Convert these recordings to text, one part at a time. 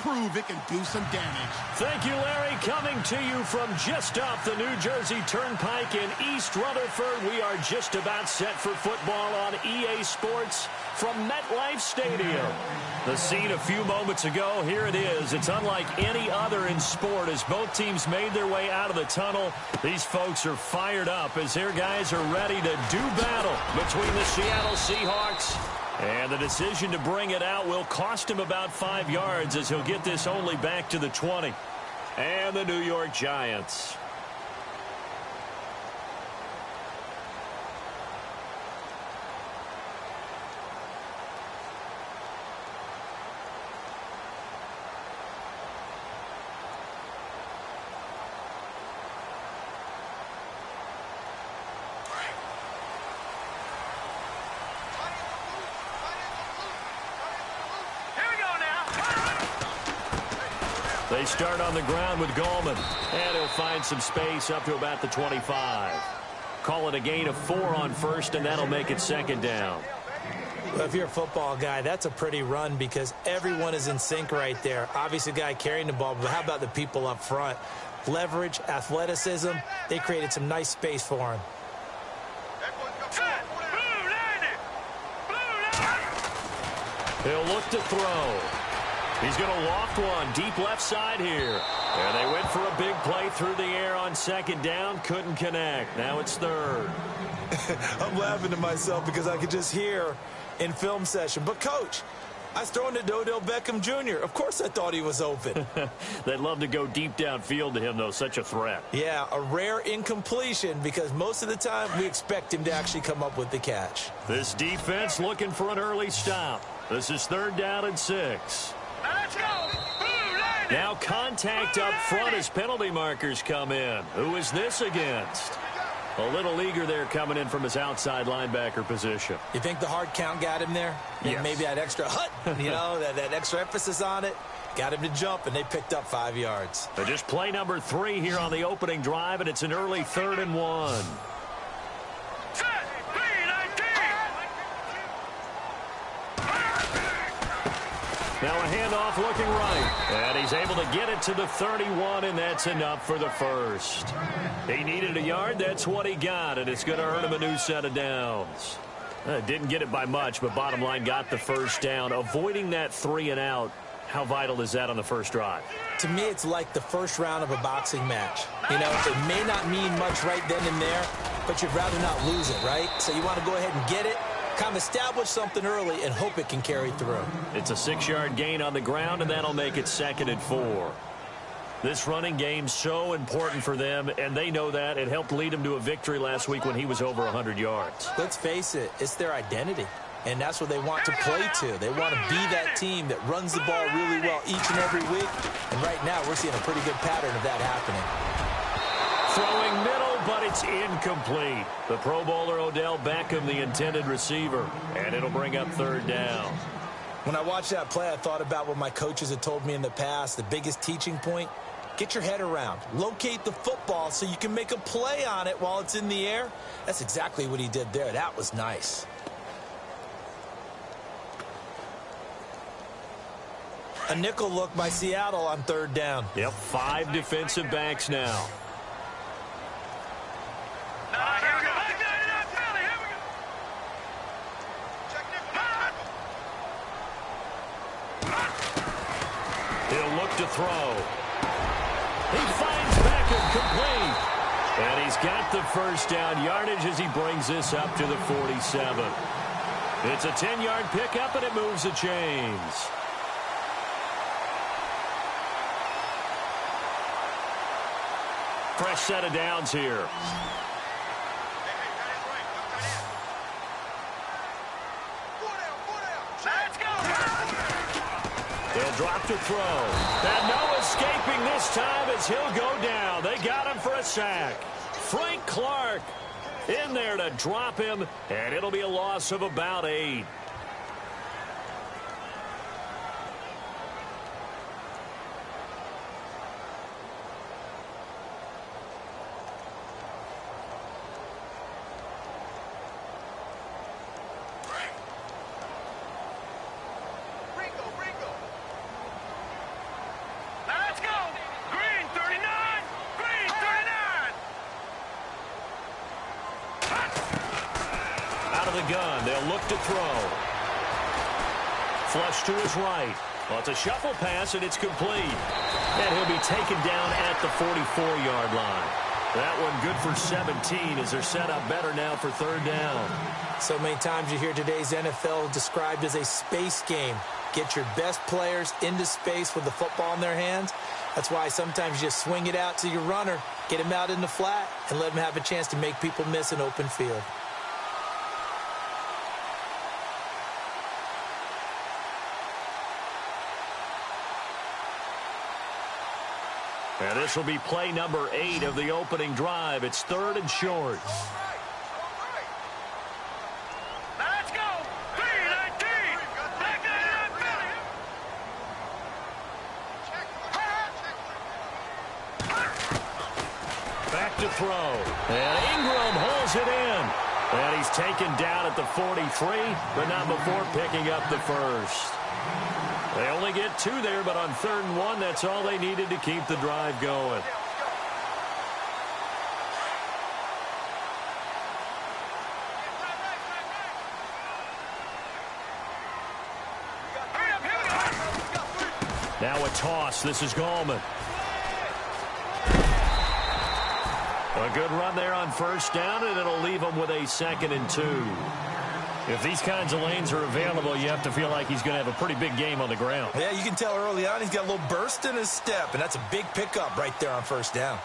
prove it can do some damage. Thank you, Larry. Coming to you from just off the New Jersey Turnpike in East Rutherford, we are just about set for football on EA Sports from MetLife Stadium. The scene a few moments ago, here it is. It's unlike any other in sport as both teams made their way out of the tunnel. These folks are fired up as their guys are ready to do battle between the Seattle Seahawks. And the decision to bring it out will cost him about 5 yards as he'll get this only back to the 20. And the New York Giants. They start on the ground with Gallman, and he'll find some space up to about the 25. Call it a gain of 4 on first, and that'll make it second down. Well, if you're a football guy, that's a pretty run because everyone is in sync right there. Obviously, the guy carrying the ball, but how about the people up front? Leverage, athleticism, they created some nice space for him. He'll look to throw. He's going to loft one deep left side here. And they went for a big play through the air on second down. Couldn't connect. Now it's third. I'm laughing to myself because I could just hear in film session. But, Coach, I was throwing to Odell Beckham Jr. Of course I thought he was open. They'd love to go deep downfield to him, though. Such a threat. Yeah, a rare incompletion because most of the time we expect him to actually come up with the catch. This defense looking for an early stop. This is 3rd down and 6. Let's go! Now contact up front as penalty markers come in. Who is this against? A little eager there coming in from his outside linebacker position. You think the hard count got him there? Yes. Maybe that extra hut, that extra emphasis on it. Got him to jump, and they picked up 5 yards. So just play number 3 here on the opening drive, and it's an early 3rd and 1. Now a handoff looking right. And he's able to get it to the 31, and that's enough for the first. He needed a yard. That's what he got, and it's going to earn him a new set of downs. Didn't get it by much, but bottom line got the first down. Avoiding that 3 and out, how vital is that on the first drive? To me, it's like the first round of a boxing match. It may not mean much right then and there, but you'd rather not lose it, right? So you want to go ahead and get it, kind of establish something early, and hope it can carry through. It's a 6-yard gain on the ground, and that'll make it 2nd and 4. This running game's so important for them, and they know that. It helped lead them to a victory last week when he was over 100 yards. Let's face it, it's their identity, and that's what they want to play to. They want to be that team that runs the ball really well each and every week, and right now we're seeing a pretty good pattern of that happening. Throwing middle, but it's incomplete. The Pro Bowler Odell Beckham, the intended receiver, and it'll bring up 3rd down. When I watched that play, I thought about what my coaches had told me in the past. The biggest teaching point, get your head around. Locate the football so you can make a play on it while it's in the air. That's exactly what he did there. That was nice. A nickel look by Seattle on 3rd down. Yep, 5 defensive backs now. He'll look to throw. He finds Beckham complete. And he's got the first down yardage as he brings this up to the 47. It's a 10-yard pickup, and it moves the chains. Fresh set of downs here. They'll drop to throw. And no escaping this time as he'll go down. They got him for a sack. Frank Clark in there to drop him, and it'll be a loss of about 8. gun. They'll look to throw. Flush to his right. Well, it's a shuffle pass, and it's complete. And he'll be taken down at the 44-yard line. That one good for 17 as they're set up better now for third down. So many times you hear today's NFL described as a space game. Get your best players into space with the football in their hands. That's why sometimes you just swing it out to your runner, get him out in the flat, and let him have a chance to make people miss an open field. And this will be play number 8 of the opening drive. It's third and short. Let's go. 3-19. Back to throw. And Ingram holds it in. And he's taken down at the 43, but not before picking up the first. They only get 2 there, but on 3rd and 1, that's all they needed to keep the drive going. Now a toss. This is Gallman. A good run there on first down, and it'll leave him with a 2nd and 2. If these kinds of lanes are available, you have to feel like he's going to have a pretty big game on the ground. Yeah, you can tell early on he's got a little burst in his step, and that's a big pickup right there on first down.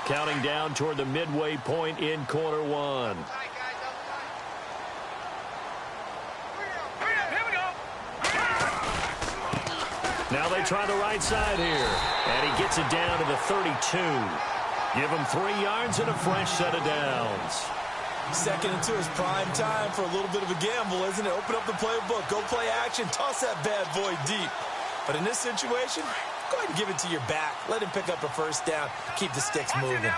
Counting down toward the midway point in quarter 1. Now they try the right side here, and he gets it down to the 32. Give him 3 yards and a fresh set of downs. 2nd and 2 is prime time for a little bit of a gamble, isn't it? Open up the playbook, go play action, toss that bad boy deep. But in this situation, go ahead and give it to your back. Let him pick up a first down, keep the sticks moving.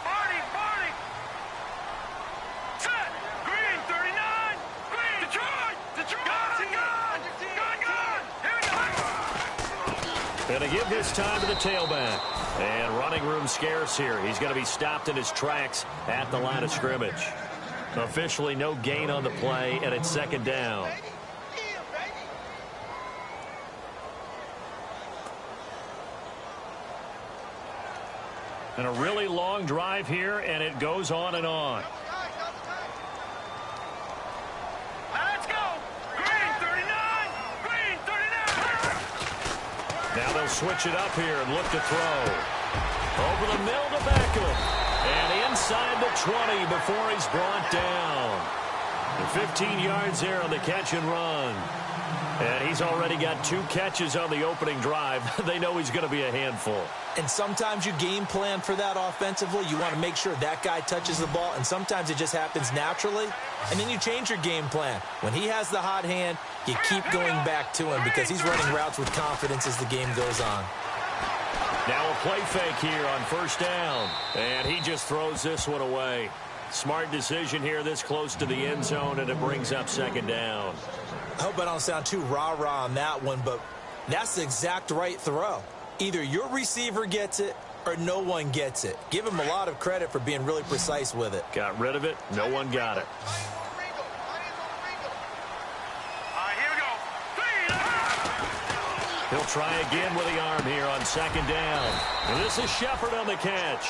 Going to give this time to the tailback. And running room scarce here. He's going to be stopped in his tracks at the line of scrimmage. Officially no gain on the play, and it's 2nd down. And a really long drive here, and it goes on and on. Let's go. Green 39. Green 39. Now they'll switch it up here and look to throw. Over the middle to Beckham. And inside the 20 before he's brought down. And 15 yards there on the catch and run. And he's already got 2 catches on the opening drive. They know he's going to be a handful. And sometimes you game plan for that offensively. You want to make sure that guy touches the ball, and sometimes it just happens naturally. And then you change your game plan. When he has the hot hand, you keep going back to him because he's running routes with confidence as the game goes on. Now a play fake here on first down. And he just throws this one away. Smart decision here this close to the end zone, and it brings up 2nd down. I hope I don't sound too rah-rah on that one, but that's the exact right throw. Either your receiver gets it or no one gets it. Give him a lot of credit for being really precise with it. Got rid of it. No one got it. He'll try again with the arm here on 2nd down. And this is Shepard on the catch.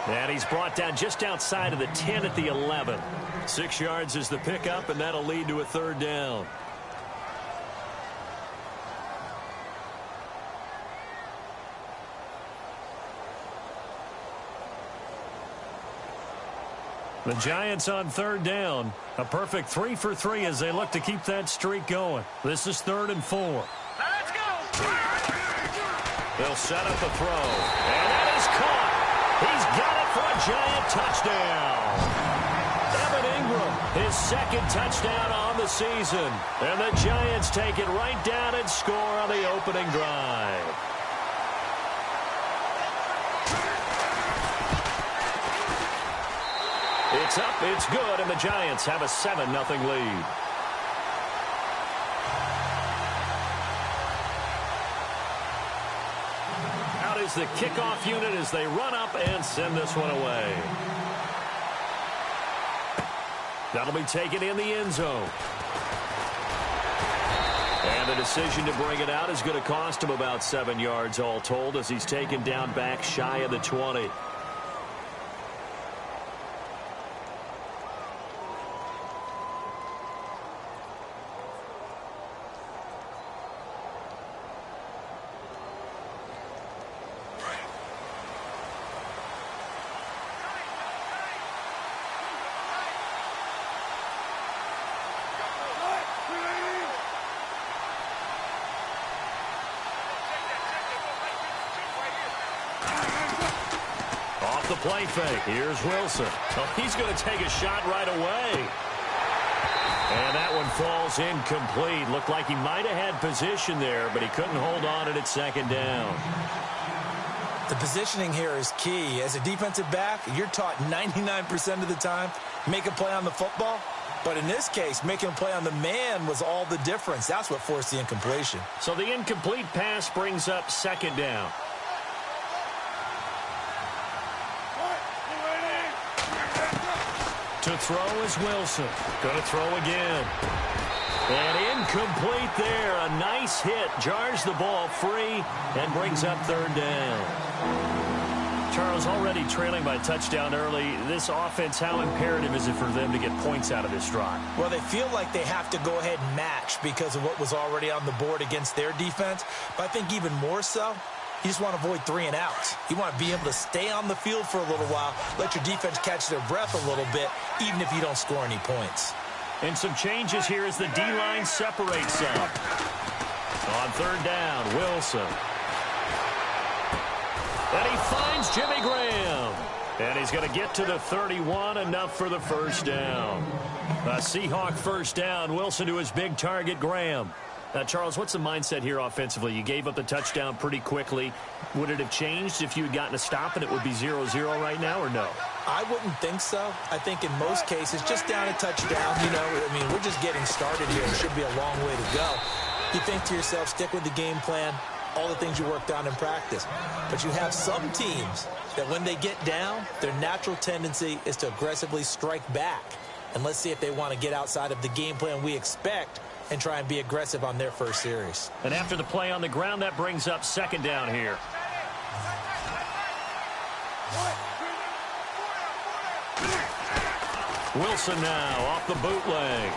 And he's brought down just outside of the 10 at the 11. 6 yards is the pickup, and that'll lead to a 3rd down. The Giants on 3rd down. A perfect 3 for 3 as they look to keep that streak going. This is 3rd and 4. Let's go. They'll set up the throw. And that is caught. He's got it for a Giant touchdown. Evan Ingram, his 2nd touchdown on the season. And the Giants take it right down and score on the opening drive. It's up, it's good, and the Giants have a 7-0 lead. Out is the kickoff unit as they run up and send this one away. That'll be taken in the end zone. And the decision to bring it out is going to cost him about 7 yards all told as he's taken down back shy of the 20. The play fake. Here's Wilson. Oh, he's going to take a shot right away. And that one falls incomplete. Looked like he might have had position there, but he couldn't hold on at second down. The positioning here is key. As a defensive back, you're taught 99% of the time, make a play on the football. But in this case, making a play on the man was all the difference. That's what forced the incompletion. So the incomplete pass brings up second down. To throw is Wilson. Going to throw again. And incomplete there. A nice hit. Jars the ball free and brings up third down. Charles, already trailing by a touchdown early. This offense, how imperative is it for them to get points out of this drive? Well, they feel like they have to go ahead and match because of what was already on the board against their defense. But I think even more so, you just want to avoid 3 and outs. You want to be able to stay on the field for a little while, let your defense catch their breath a little bit, even if you don't score any points. And some changes here as the D-line separates some. On third down, Wilson. And he finds Jimmy Graham. And he's going to get to the 31, enough for the first down. A Seahawk first down. Wilson to his big target, Graham. Charles, what's the mindset here offensively? You gave up the touchdown pretty quickly. Would it have changed if you had gotten a stop and it would be 0-0 right now, or no? I wouldn't think so. I think in most cases, just down a touchdown, we're just getting started here. It should be a long way to go. You think to yourself, stick with the game plan, all the things you worked on in practice. But you have some teams that when they get down, their natural tendency is to aggressively strike back. And let's see if they want to get outside of the game plan we expect and try and be aggressive on their first series. And after the play on the ground, that brings up second down here. Wilson now off the bootleg.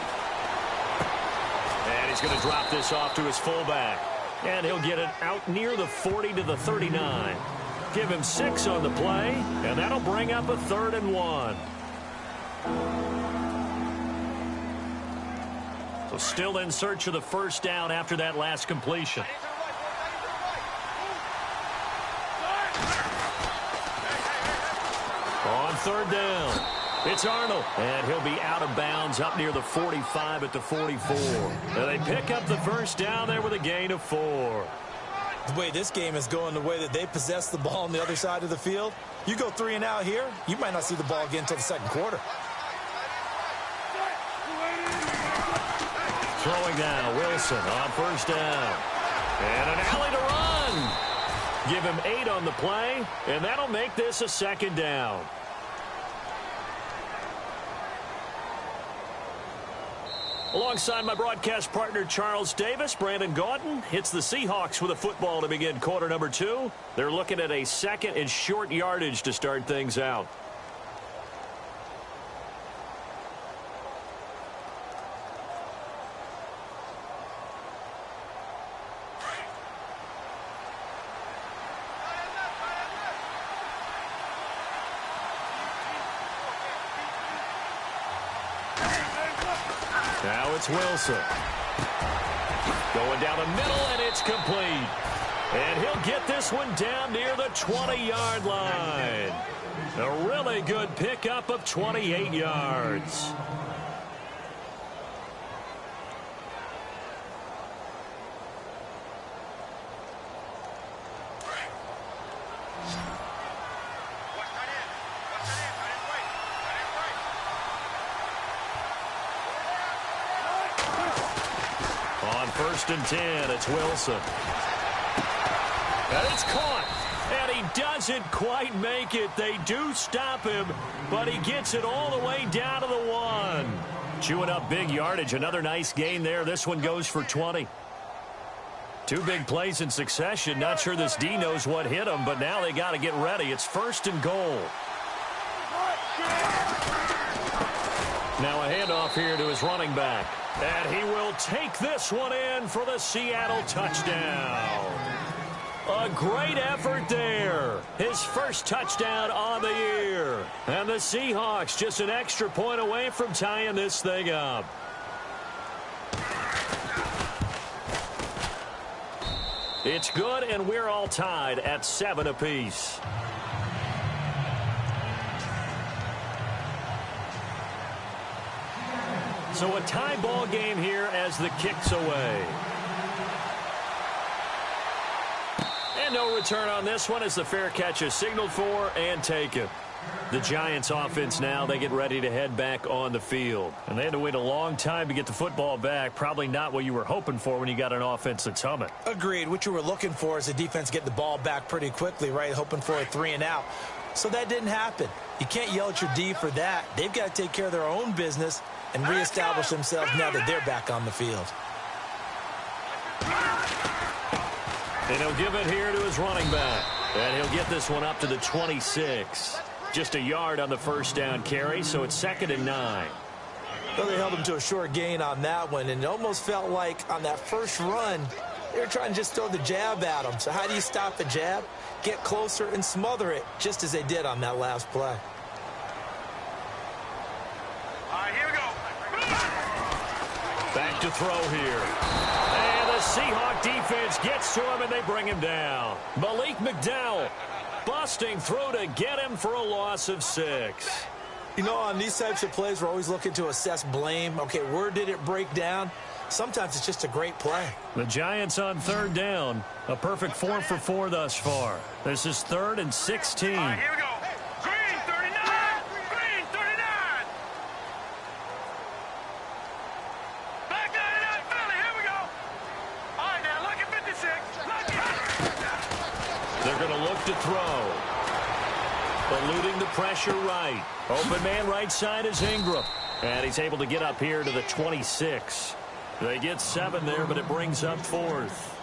And he's going to drop this off to his fullback. And he'll get it out near the 40 to the 39. Give him 6 on the play, and that'll bring up a 3rd and 1. So still in search of the first down after that last completion. On third down, it's Arnold. And he'll be out of bounds up near the 45 at the 44. And they pick up the first down there with a gain of 4. The way this game is going, the way that they possess the ball on the other side of the field, you go 3 and out here, you might not see the ball again until the second quarter. Throwing now, Wilson on first down. And an alley to run. Give him 8 on the play, and that'll make this a second down. Alongside my broadcast partner, Charles Davis, Brandon Gaudin hits the Seahawks with a football to begin quarter number 2. They're looking at a second and short yardage to start things out. Now it's Wilson. Going down the middle, and it's complete. And he'll get this one down near the 20-yard line. A really good pickup of 28 yards. On 1st and 10, it's Wilson. And it's caught. And he doesn't quite make it. They do stop him, but he gets it all the way down to the 1. Chewing up big yardage. Another nice gain there. This one goes for 20. Two big plays in succession. Not sure this D knows what hit him, but now they got to get ready. It's 1st and goal. Now a handoff here to his running back. And he will take this one in for the Seattle touchdown. A great effort there. His first touchdown on the year. And the Seahawks just an extra point away from tying this thing up. It's good, and we're all tied at 7 apiece. So a tie ball game here as the kick's away. And no return on this one as the fair catch is signaled for and taken. The Giants offense now, they get ready to head back on the field. And they had to wait a long time to get the football back. Probably not what you were hoping for when you got an offense that's humming. Agreed. What you were looking for is the defense get the ball back pretty quickly, right? Hoping for a 3 and out. So that didn't happen. You can't yell at your D for that. They've got to take care of their own business and reestablish themselves now that they're back on the field. And he'll give it here to his running back. And he'll get this one up to the 26. Just a yard on the first down carry, so it's 2nd and 9. Well, they held him to a short gain on that one, and it almost felt like on that first run, they were trying to just throw the jab at him. So how do you stop the jab? Get closer and smother it, just as they did on that last play. All right, here we go. Back to throw here. And the Seahawk defense gets to him, and they bring him down. Malik McDowell busting through to get him for a loss of 6. You know, on these types of plays, we're always looking to assess blame. Okay, where did it break down? Sometimes it's just a great play. The Giants on 3rd down. A perfect 4 for 4 thus far. This is 3rd and 16. All right, here we go. Green 39. Green 39. Back 99 Philly. Here we go. All right, now look at 56. Look at They're going to look to throw. Eluding the pressure right. Open man right side is Ingram. And he's able to get up here to the 26. They get 7 there, but it brings up 4th.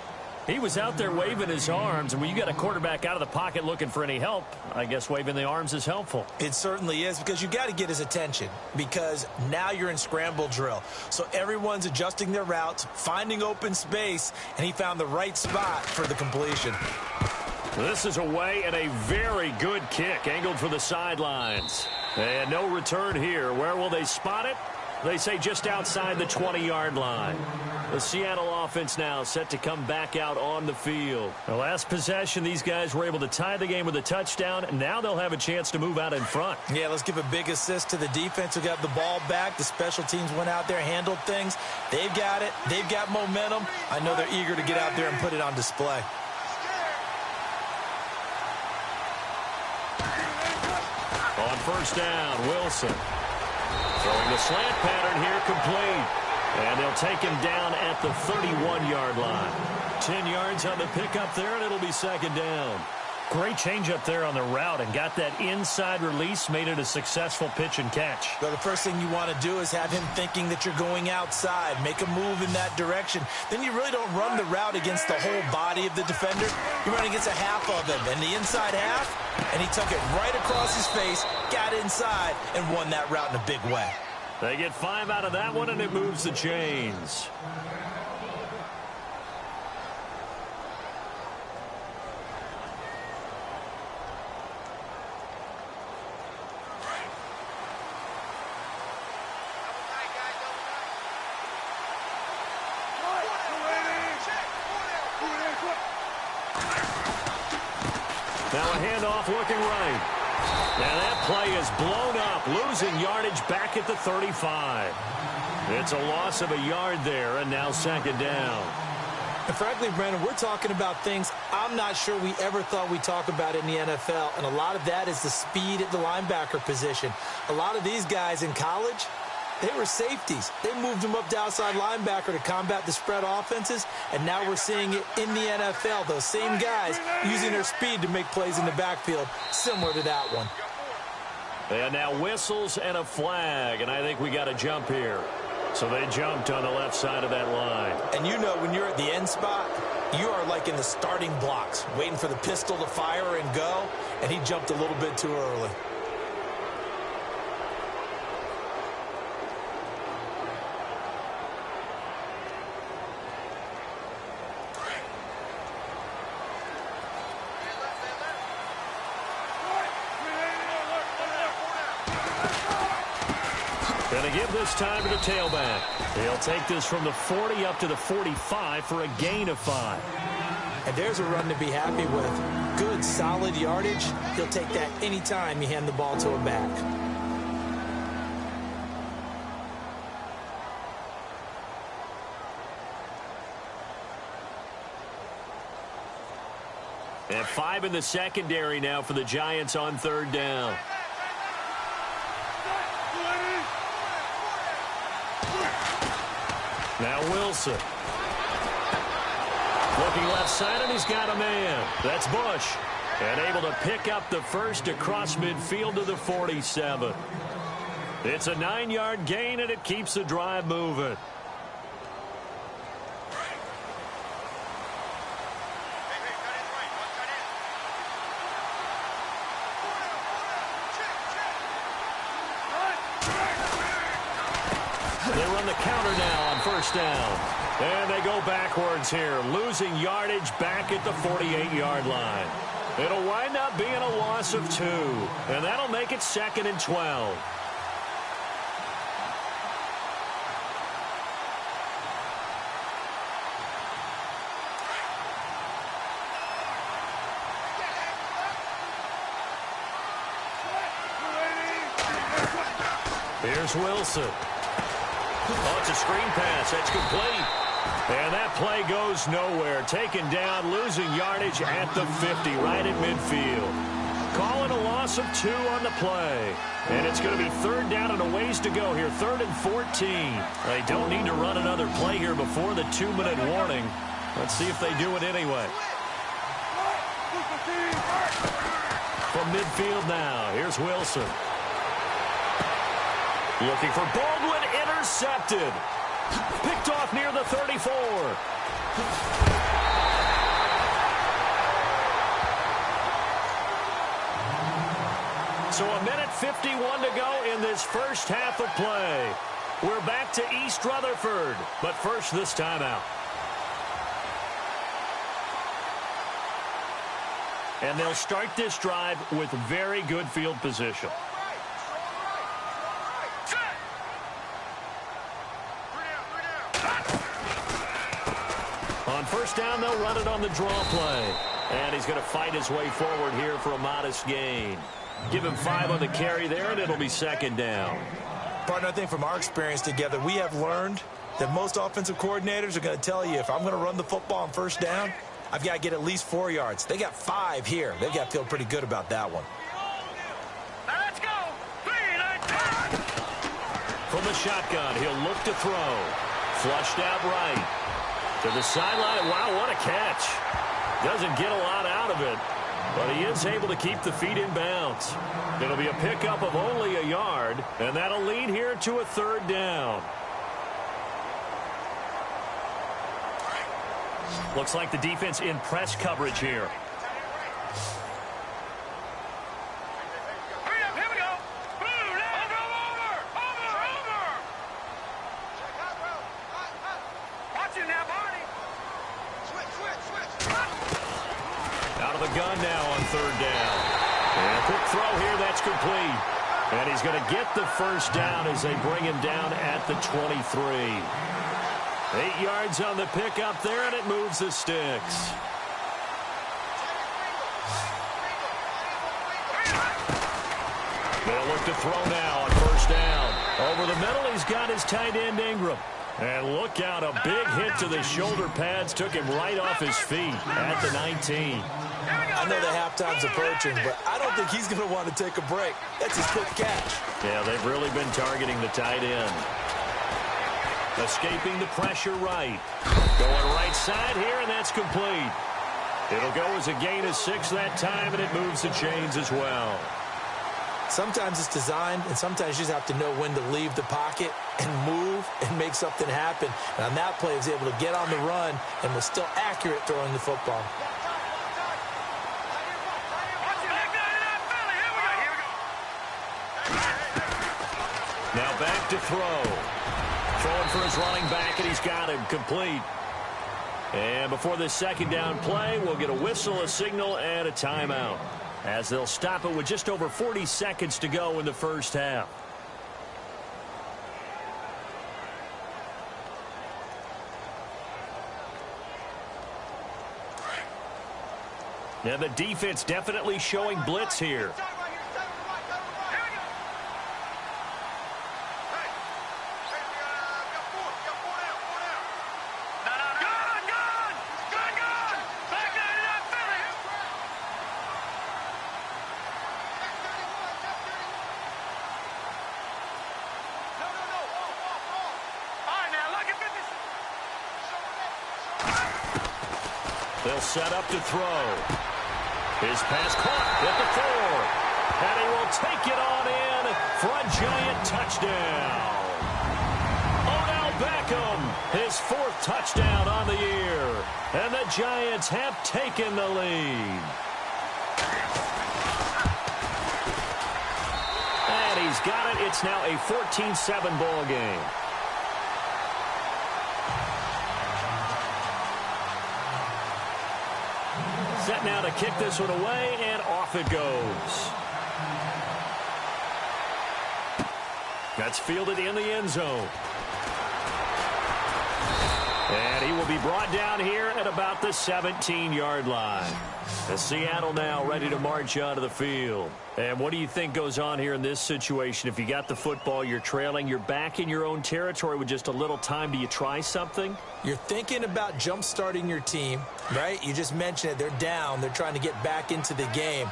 He was out there waving his arms, and when you got a quarterback out of the pocket looking for any help, I guess waving the arms is helpful. It certainly is, because you got to get his attention, because now you're in scramble drill. So everyone's adjusting their routes, finding open space, and he found the right spot for the completion. This is away and a very good kick, angled for the sidelines. And no return here. Where will they spot it? They say just outside the 20-yard line. The Seattle offense now set to come back out on the field. The last possession, these guys were able to tie the game with a touchdown, and now they'll have a chance to move out in front. Yeah, let's give a big assist to the defense who got the ball back. The special teams went out there, handled things. They've got it. They've got momentum. I know they're eager to get out there and put it on display. On 1st down, Wilson. Throwing the slant pattern here complete. And they'll take him down at the 31-yard line. 10 yards on the pickup there, and it'll be 2nd down. Great change up there on the route and got that inside release, made it a successful pitch and catch. Well, the first thing you want to do is have him thinking that you're going outside, make a move in that direction. Then you really don't run the route against the whole body of the defender. You run against a half of him, and the inside half, and he took it right across his face, got inside, and won that route in a big way. They get 5 out of that one, and it moves the chains. Now a handoff looking right. Now that play is blown up, losing yardage back at the 35. It's a loss of a yard there, and now 2nd down. And frankly, Brandon, we're talking about things I'm not sure we ever thought we'd talk about in the NFL, and a lot of that is the speed at the linebacker position. A lot of these guys in college, they were safeties. They moved them up to outside linebacker to combat the spread offenses, and now we're seeing it in the NFL. Those same guys using their speed to make plays in the backfield, similar to that one. And now whistles and a flag, and I think we got a jump here. So they jumped on the left side of that line. And you know when you're at the end spot, you are like in the starting blocks, waiting for the pistol to fire and go, and he jumped a little bit too early. Going to give this time to the tailback. He'll take this from the 40 up to the 45 for a gain of 5. And there's a run to be happy with. Good, solid yardage. He'll take that anytime you hand the ball to a back. And 5 in the secondary now for the Giants on 3rd down. Now Wilson. Looking left side, and he's got a man. That's Bush. And able to pick up the first across midfield to the 47. It's a 9-yard gain, and it keeps the drive moving. They run the counter now on 1st down. And they go backwards here, losing yardage back at the 48-yard line. It'll wind up being a loss of 2, and that'll make it 2nd and 12. Here's Wilson. Oh, it's a screen pass. That's complete. And that play goes nowhere. Taken down, losing yardage at the 50, right at midfield. Calling a loss of 2 on the play. And it's going to be 3rd down and a ways to go here. 3rd and 14. They don't need to run another play here before the 2-minute warning. Let's see if they do it anyway. From midfield now, here's Wilson. Looking for Baldwin, intercepted. Picked off near the 34. So 1:51 to go in this first half of play. We're back to East Rutherford, but first this timeout. And they'll start this drive with very good field position. On 1st down, they'll run it on the draw play. And he's going to fight his way forward here for a modest gain. Give him 5 on the carry there, and it'll be 2nd down. Partner, I think from our experience together, we have learned that most offensive coordinators are going to tell you, if I'm going to run the football on 1st down, I've got to get at least 4 yards. They got 5 here. They've got to feel pretty good about that one. Let's go. From the shotgun, he'll look to throw. Flushed out right. To the sideline. Wow, what a catch. Doesn't get a lot out of it, but he is able to keep the feet in bounds. It'll be a pickup of only a yard, and that'll lead here to a 3rd down. Looks like the defense in press coverage here. Here we go. Over. Watch it now, Barney. Switch. Out of the gun now on 3rd down. And a quick throw here, that's complete. And he's going to get the 1st down as they bring him down at the 23. 8 yards on the pickup there, and it moves the sticks. They'll look to throw now on 1st down. Over the middle, he's got his tight end Ingram. And look out, a big hit to the shoulder pads took him right off his feet at the 19. I know the halftime's approaching, but I don't think he's going to want to take a break. That's his quick catch. Yeah, they've really been targeting the tight end. Escaping the pressure right. Going right side here, and that's complete. It'll go as a gain of 6 that time, and it moves the chains as well. Sometimes it's designed, and sometimes you just have to know when to leave the pocket and move and make something happen. And on that play, he was able to get on the run and was still accurate throwing the football. Now back to throw. Throwing for his running back, and he's got him complete. And before this second down play, we'll get a whistle, a signal, and a timeout, as they'll stop it with just over 40 seconds to go in the first half. And the defense definitely showing blitz here. They'll set up to throw. His pass caught at the 4. And he will take it on in for a giant touchdown. Odell Beckham, his 4th touchdown on the year. And the Giants have taken the lead. And he's got it. It's now a 14-7 ball game. Set now to kick this one away, and off it goes. That's fielded in the end zone. And he will be brought down here at about the 17-yard line. As Seattle now ready to march onto the field. And what do you think goes on here in this situation? If you got the football, you're trailing, you're back in your own territory with just a little time. Do you try something? You're thinking about jump-starting your team, right? You just mentioned it. They're down. They're trying to get back into the game.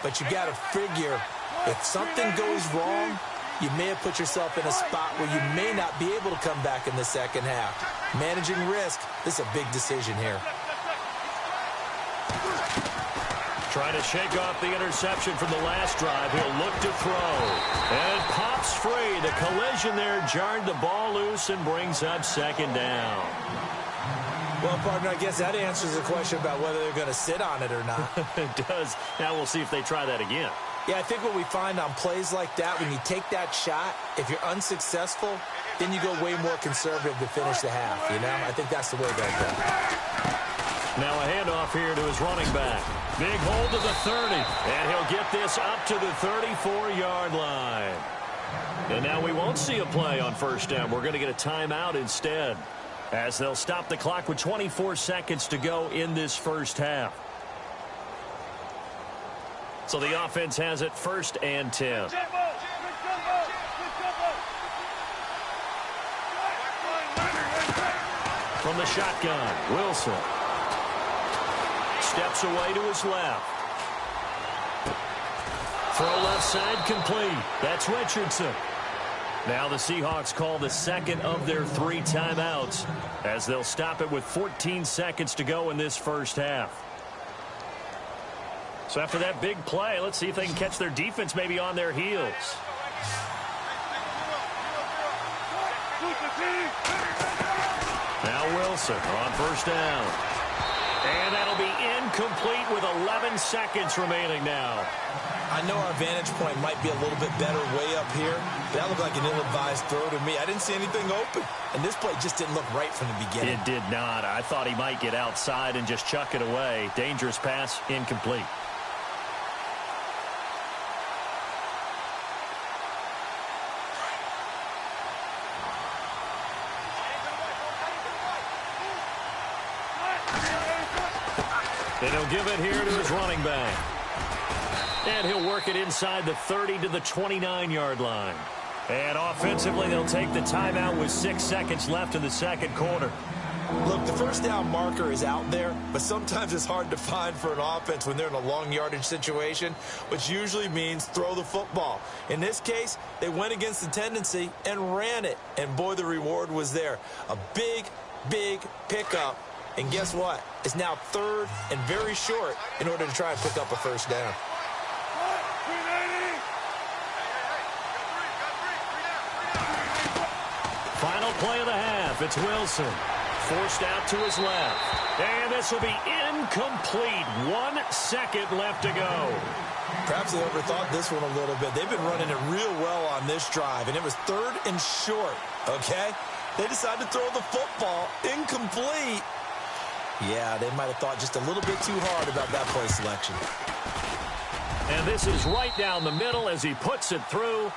But you got to figure, if something goes wrong, you may have put yourself in a spot where you may not be able to come back in the second half. Managing risk, this is a big decision here. Trying to shake off the interception from the last drive. He'll look to throw. And it pops free. The collision there jarred the ball loose and brings up second down. Well, partner, I guess that answers the question about whether they're going to sit on it or not. It does. Now we'll see if they try that again. Yeah, I think what we find on plays like that, when you take that shot, if you're unsuccessful, then you go way more conservative to finish the half, you know? I think that's the way they'll go. Now a handoff here to his running back. Big hold to the 30, and he'll get this up to the 34-yard line. And now we won't see a play on first down. We're going to get a timeout instead, as they'll stop the clock with 24 seconds to go in this first half. So the offense has it 1st and 10. From the shotgun, Wilson. Steps away to his left. Throw left side complete. That's Richardson. Now the Seahawks call the second of their 3 timeouts, as they'll stop it with 14 seconds to go in this first half. So after that big play, let's see if they can catch their defense maybe on their heels. Now Wilson on first down. And that'll be incomplete with 11 seconds remaining now. I know our vantage point might be a little bit better way up here. That looked like an ill-advised throw to me. I didn't see anything open. And this play just didn't look right from the beginning. It did not. I thought he might get outside and just chuck it away. Dangerous pass, incomplete. And he'll give it here to his running back. And he'll work it inside the 30 to the 29-yard line. And offensively, they'll take the timeout with 6 seconds left in the second quarter. Look, the first down marker is out there, but sometimes it's hard to find for an offense when they're in a long yardage situation, which usually means throw the football. In this case, they went against the tendency and ran it. And boy, the reward was there. A big, big pickup. And guess what? It's now 3rd and very short in order to try and pick up a first down. Final play of the half. It's Wilson. Forced out to his left. And this will be incomplete. 1 second left to go. Perhaps they overthought this one a little bit. They've been running it real well on this drive, and it was 3rd and short, okay? They decided to throw the football incomplete. Yeah, they might have thought just a little bit too hard about that play selection. And this is right down the middle as he puts it through.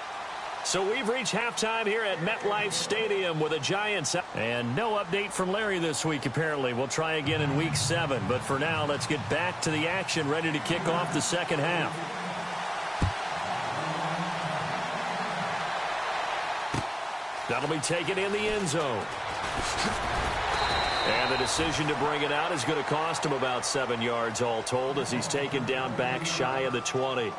So we've reached halftime here at MetLife Stadium with the Giants. And no update from Larry this week, apparently. We'll try again in Week 7. But for now, let's get back to the action, ready to kick off the second half. That'll be taken in the end zone. And the decision to bring it out is going to cost him about 7 yards all told as he's taken down back shy of the 20.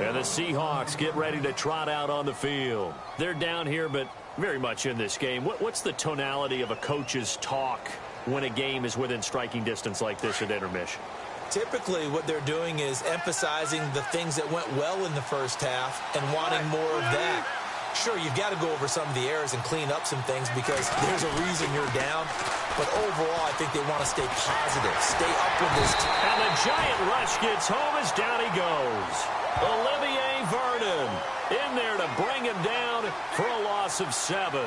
And the Seahawks get ready to trot out on the field. They're down here, but very much in this game. What's the tonality of a coach's talk when a game is within striking distance like this at intermission? Typically, what they're doing is emphasizing the things that went well in the first half and wanting more of that. Sure, you've got to go over some of the errors and clean up some things because there's a reason you're down. But overall, I think they want to stay positive, stay up with this team. And the giant rush gets home as down he goes. Olivier Vernon in there to bring him down for a loss of 7.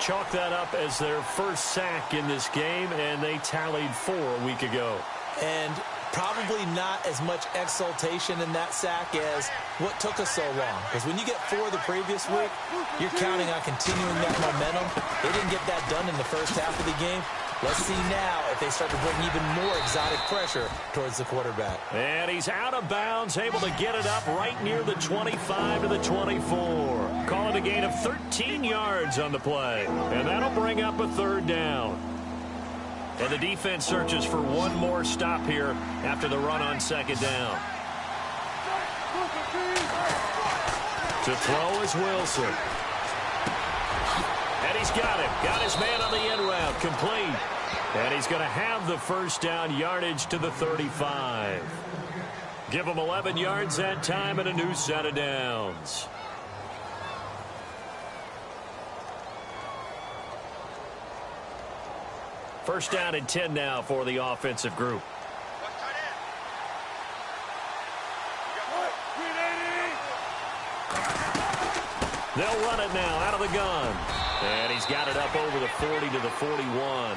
Chalk that up as their first sack in this game, and they tallied 4 a week ago. And probably not as much exultation in that sack as what took us so long. Because when you get 4 the previous week, you're counting on continuing that momentum. They didn't get that done in the first half of the game. Let's see now if they start to bring even more exotic pressure towards the quarterback. And he's out of bounds, able to get it up right near the 25 to the 24. Call it a gain of 13 yards on the play. And that'll bring up a 3rd down. And the defense searches for one more stop here after the run on 2nd down. To throw is Wilson. And he's got him. Got his man on the end route. Complete. And he's going to have the first down, yardage to the 35. Give him 11 yards that time and a new set of downs. First down and 10 now for the offensive group. They'll run it now out of the gun. And he's got it up over the 40 to the 41.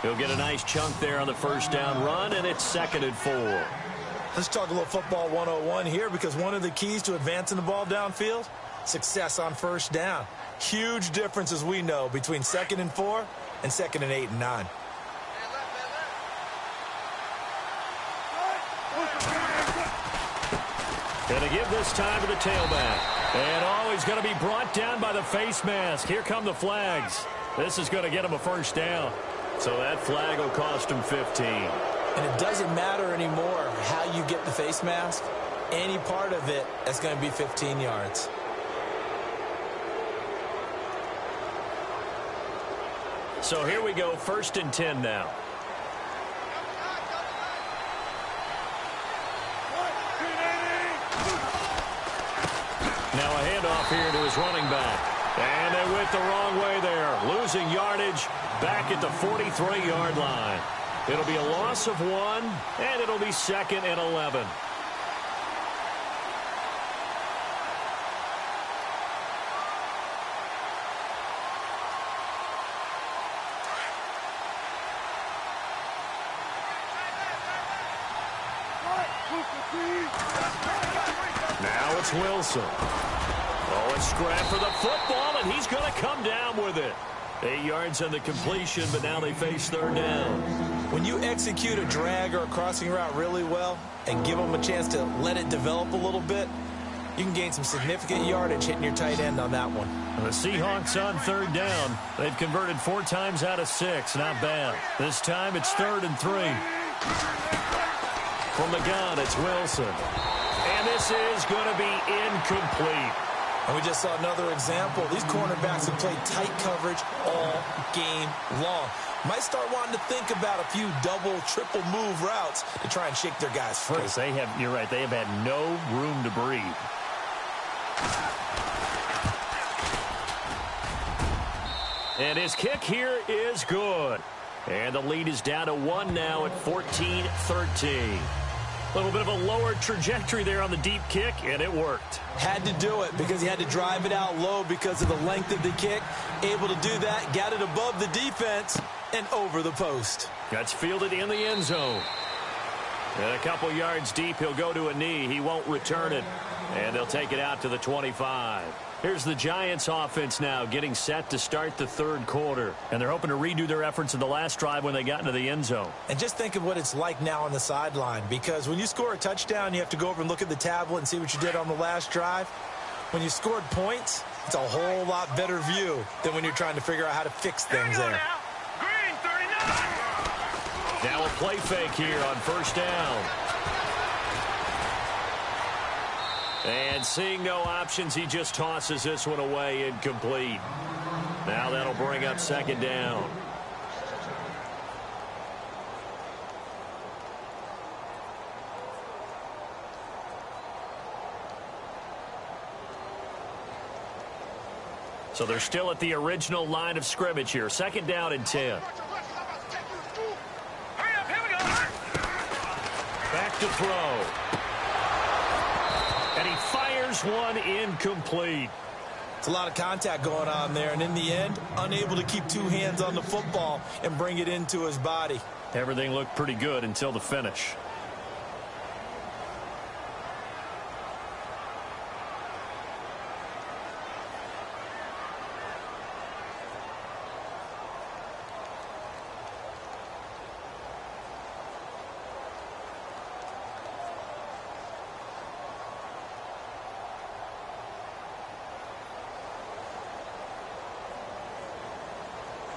He'll get a nice chunk there on the first down run, and it's 2nd and 4. Let's talk a little football 101 here, because one of the keys to advancing the ball downfield, success on first down. Huge difference, as we know, between 2nd and 4 and 2nd and 8 and 9. Going to give this time to the tailback. And he's going to be brought down by the face mask. Here come the flags. This is going to get him a first down. So that flag will cost him 15. And it doesn't matter anymore how you get the face mask. Any part of it is going to be 15 yards. So here we go, 1st and 10 now. Now a handoff here to his running back. And they went the wrong way there. Losing yardage back at the 43-yard line. It'll be a loss of 1, and it'll be 2nd and 11. Now it's Wilson. Oh, a scrap for the football, and he's going to come down with it. 8 yards on the completion, but now they face 3rd down. When you execute a drag or a crossing route really well and give them a chance to let it develop a little bit, you can gain some significant yardage hitting your tight end on that one. The Seahawks on 3rd down. They've converted 4 times out of 6. Not bad. This time it's 3rd and 3. From the gun, it's Wilson. And this is going to be incomplete. And we just saw another example. These cornerbacks have played tight coverage all game long. Might start wanting to think about a few double, triple move routes to try and shake their guys free. You're right, they have had no room to breathe. And his kick here is good. And the lead is down to 1 now at 14-13. A little bit of a lower trajectory there on the deep kick, and it worked. Had to do it because he had to drive it out low because of the length of the kick. Able to do that, got it above the defense and over the post. That's fielded in the end zone. And a couple yards deep, he'll go to a knee. He won't return it. And they'll take it out to the 25. Here's the Giants offense now getting set to start the third quarter. And they're hoping to redo their efforts in the last drive when they got into the end zone. And just think of what it's like now on the sideline, because when you score a touchdown, you have to go over and look at the tablet and see what you did on the last drive. When you scored points, it's a whole lot better view than when you're trying to figure out how to fix things there. Green 39. Now a play fake here on first down. And seeing no options, he just tosses this one away incomplete. Now that'll bring up second down. So they're still at the original line of scrimmage here. Second down and 10. Hurry up, here we go. Back to throw. And he fires one incomplete. It's a lot of contact going on there, and in the end, unable to keep two hands on the football and bring it into his body. Everything looked pretty good until the finish.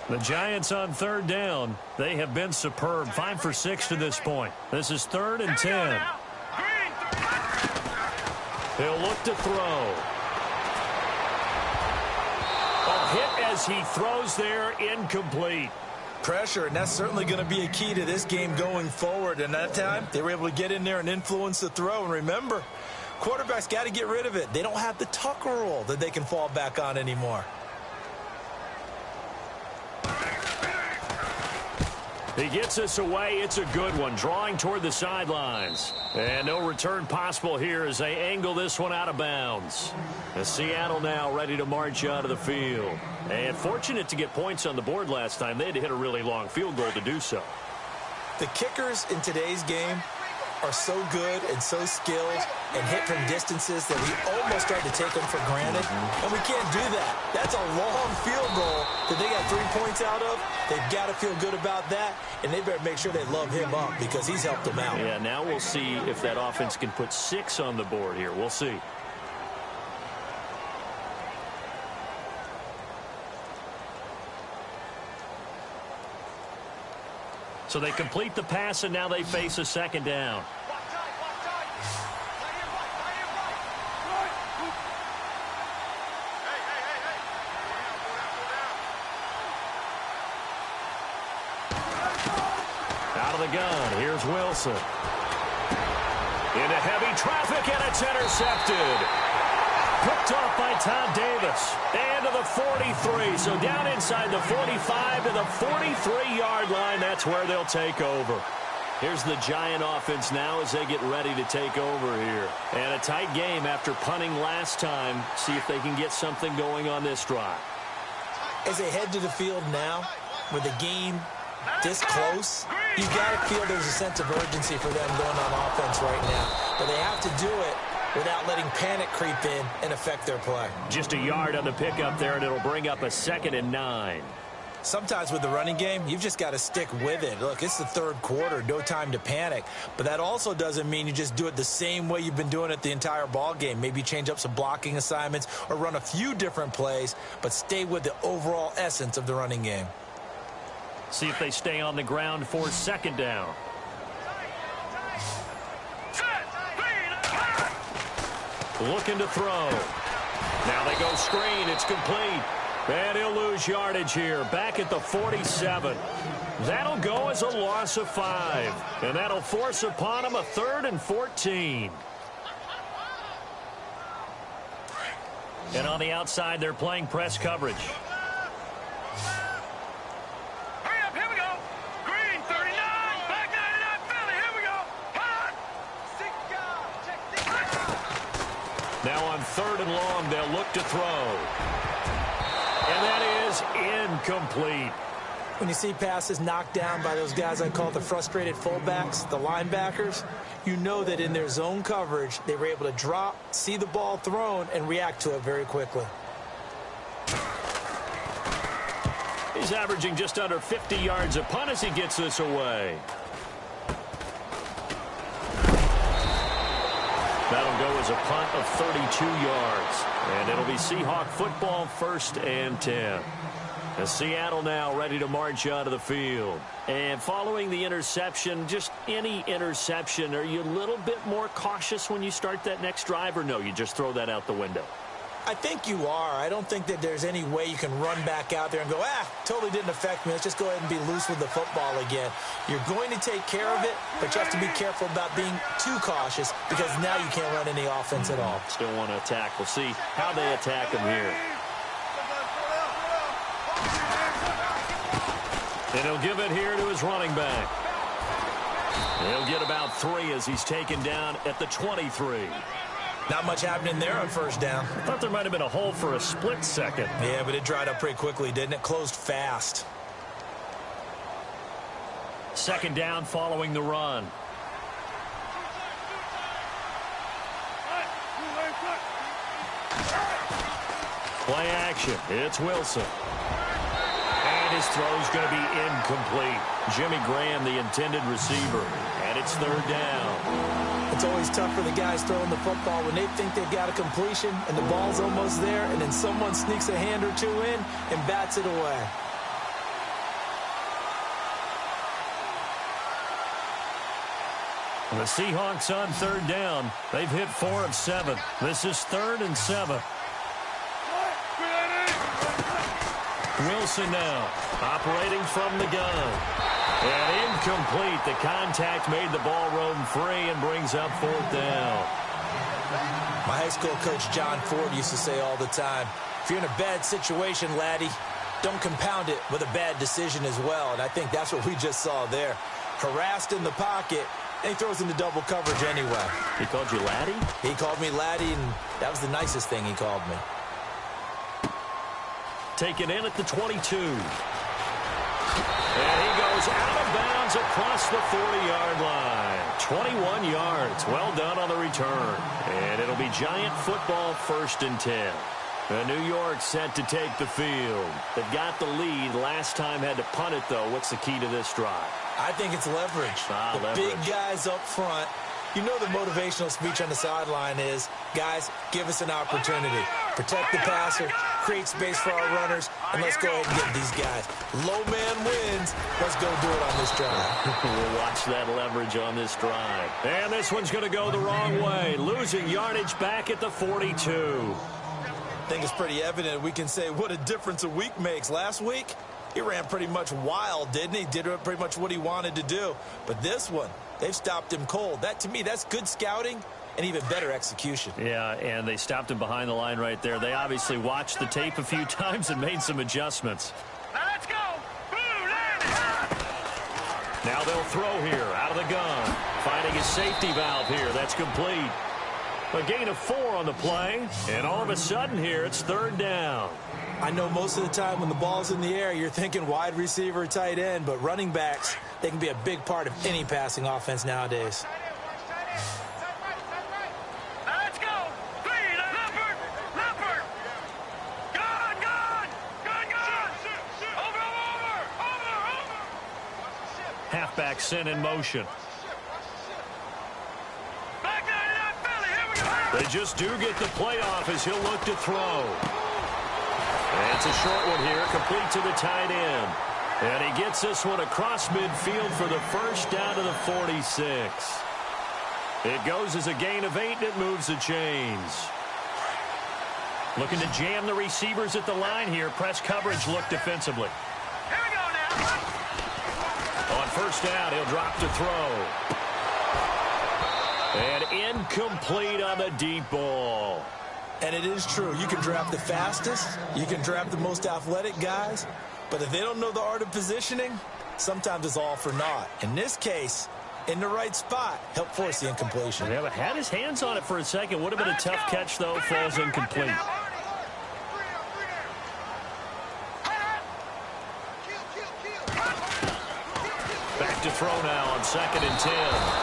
The Giants on third down. They have been superb. 5 for 6 to this point. This is 3rd and 10. He'll look to throw. A hit as he throws there, incomplete. Pressure, and that's certainly going to be a key to this game going forward. And that time, they were able to get in there and influence the throw. And remember, quarterbacks got to get rid of it. They don't have the Tucker rule that they can fall back on anymore. He gets this away. It's a good one. Drawing toward the sidelines. And no return possible here as they angle this one out of bounds. As Seattle now ready to march out of the field. And fortunate to get points on the board last time. They had to hit a really long field goal to do so. The kickers in today's game are so good and so skilled and hit from distances that we almost start to take them for granted. And we can't do that. That's a long field goal that they got 3 points out of. They've got to feel good about that, and they better make sure they love him up because he's helped them out. Yeah, now we'll see if that offense can put 6 on the board here. We'll see. So they complete the pass, and now they face a second down. Out of the gun, here's Wilson. Into heavy traffic, and it's intercepted. Picked off by Todd Davis. And to the 43. So down inside the 45 to the 43-yard line. That's where they'll take over. Here's the Giant offense now as they get ready to take over here. And a tight game after punting last time. See if they can get something going on this drive. As they head to the field now, with the game this close, you got to feel there's a sense of urgency for them going on offense right now. But they have to do it without letting panic creep in and affect their play. Just a yard on the pickup there, and it'll bring up a 2nd and 9. Sometimes with the running game, you've just got to stick with it. Look, it's the third quarter, no time to panic. But that also doesn't mean you just do it the same way you've been doing it the entire ball game. Maybe change up some blocking assignments or run a few different plays, but stay with the overall essence of the running game. See if they stay on the ground for 2nd down. Looking to throw. Now they go screen. It's complete. And he'll lose yardage here. Back at the 47. That'll go as a loss of 5. And that'll force upon him a 3rd and 14. And on the outside, they're playing press coverage. Now on 3rd and long, they'll look to throw. And that is incomplete. When you see passes knocked down by those guys I call the frustrated fullbacks, the linebackers, you know that in their zone coverage, they were able to drop, see the ball thrown, and react to it very quickly. He's averaging just under 50 yards a punt as he gets this away. That'll go as a punt of 32 yards. And it'll be Seahawk football, 1st and 10. As Seattle now ready to march out of the field. And following the interception, just any interception, are you a little bit more cautious when you start that next drive, or no, you just throw that out the window? I think you are. I don't think that there's any way you can run back out there and go, totally didn't affect me. Let's just go ahead and be loose with the football again. You're going to take care of it, but you have to be careful about being too cautious because now you can't run any offense at all. Still want to attack. We'll see how they attack him here. And he'll give it here to his running back. He'll get about 3 as he's taken down at the 23. Not much happening there on 1st down. I thought there might have been a hole for a split second. Yeah, but it dried up pretty quickly, didn't it? Closed fast. 2nd down following the run. Play action. It's Wilson. And his throw's going to be incomplete. Jimmy Graham, the intended receiver. And it's 3rd down. It's always tough for the guys throwing the football when they think they've got a completion and the ball's almost there, and then someone sneaks a hand or two in and bats it away. The Seahawks on 3rd down. They've hit 4 of 7. This is 3rd and 7. Wilson now operating from the gun. And incomplete. The contact made the ball roam free and brings up 4th down. My high school coach John Ford used to say all the time, if you're in a bad situation, laddie, don't compound it with a bad decision as well. And I think that's what we just saw there. Harassed in the pocket, and he throws into double coverage anyway. He called you laddie? He called me laddie, and that was the nicest thing he called me. Taken in at the 22. And he goes out of bounds across the 40-yard line. 21 yards. Well done on the return. And it'll be Giant football, 1st and 10. New York set to take the field. They've got the lead. Last time had to punt it, though. What's the key to this drive? I think it's leverage. The big guys up front. You know the motivational speech on the sideline is, guys, give us an opportunity. Protect the passer, create space for our runners, and let's go ahead and get these guys. Low man wins. Let's go do it on this drive. We'll watch that leverage on this drive. And this one's going to go the wrong way. Losing yardage back at the 42. I think it's pretty evident we can say what a difference a week makes. Last week, he ran pretty much wild, didn't he? Did pretty much what he wanted to do. But this one, they've stopped him cold. That, to me, that's good scouting and even better execution. Yeah, and they stopped him behind the line right there. They obviously watched the tape a few times and made some adjustments. Let's go. Boom, now they'll throw here out of the gun. Finding his safety valve here. That's complete. A gain of 4 on the play. And all of a sudden here, it's 3rd down. I know most of the time when the ball's in the air, you're thinking wide receiver, tight end, but running backs, they can be a big part of any passing offense nowadays. Let's go. Leopard. Gun. Over. Halfback sent in motion. Back 99 Philly. Here we go. They just do get the play off as he'll look to throw. And it's a short one here, complete to the tight end. And he gets this one across midfield for the 1st down to the 46. It goes as a gain of 8, and it moves the chains. Looking to jam the receivers at the line here. Press coverage look defensively. Here we go now. On 1st down, he'll drop to throw. And incomplete on the deep ball. And it is true. You can draft the fastest. You can draft the most athletic guys. But if they don't know the art of positioning, sometimes it's all for naught. In this case, in the right spot. Help force the incompletion. Yeah, but had his hands on it for a second. Would have been a tough catch, though. Falls incomplete. Back to throw now on 2nd and 10.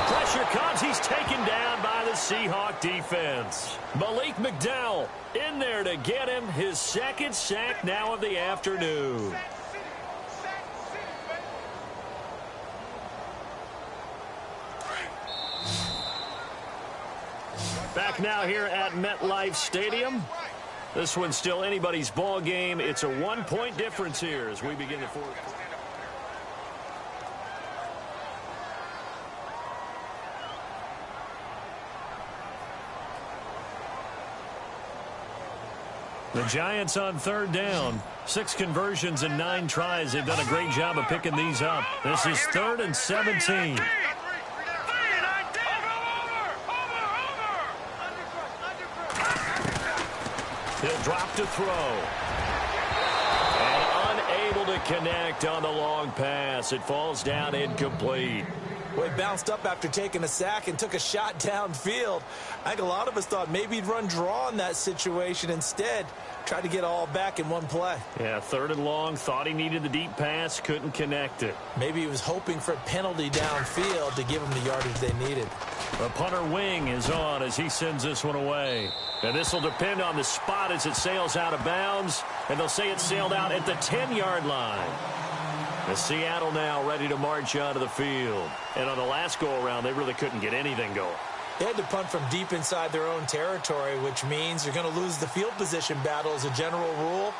Pressure comes. He's taken down by the Seahawk defense. Malik McDowell in there to get him his 2nd sack now of the afternoon. Back now here at MetLife Stadium. This one's still anybody's ball game. It's a 1-point difference here as we begin the 4th. The Giants on 3rd down. 6 conversions and 9 tries. They've done a great job of picking these up. This is 3rd and 17. He'll drop to throw. And unable to connect on the long pass. It falls down incomplete. Well, he bounced up after taking a sack and took a shot downfield. I think a lot of us thought maybe he'd run draw in that situation. Instead, tried to get all back in one play. Yeah, 3rd and long. Thought he needed the deep pass. Couldn't connect it. Maybe he was hoping for a penalty downfield to give him the yardage they needed. The punter wing is on as he sends this one away. And this will depend on the spot as it sails out of bounds. And they'll say it sailed out at the 10-yard line. The Seattle now ready to march onto the field. And on the last go-around, they really couldn't get anything going. They had to punt from deep inside their own territory, which means you're going to lose the field position battle as a general rule.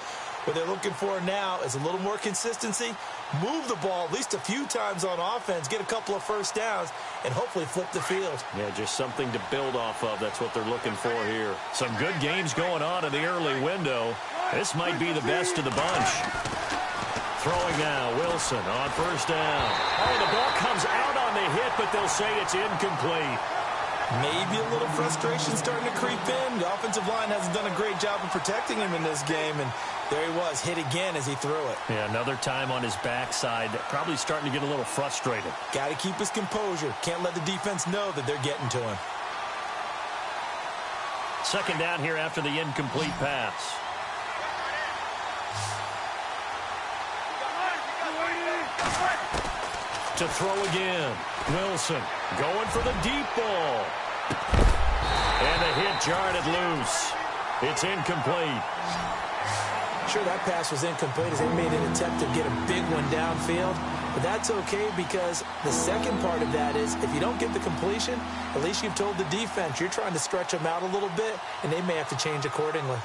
What they're looking for now is a little more consistency, move the ball at least a few times on offense, get a couple of first downs, and hopefully flip the field. Yeah, just something to build off of. That's what they're looking for here. Some good games going on in the early window. This might be the best of the bunch. Throwing now, Wilson on 1st down. Oh, the ball comes out on the hit, but they'll say it's incomplete. Maybe a little frustration starting to creep in. The offensive line hasn't done a great job of protecting him in this game, and there he was, hit again as he threw it. Yeah, another time on his backside, probably starting to get a little frustrated. Got to keep his composure. Can't let the defense know that they're getting to him. 2nd down here after the incomplete pass. To throw again. Wilson going for the deep ball. And the hit jarred it loose. It's incomplete. Sure, that pass was incomplete as they made an attempt to get a big one downfield. But that's okay because the second part of that is if you don't get the completion, at least you've told the defense you're trying to stretch them out a little bit, and they may have to change accordingly.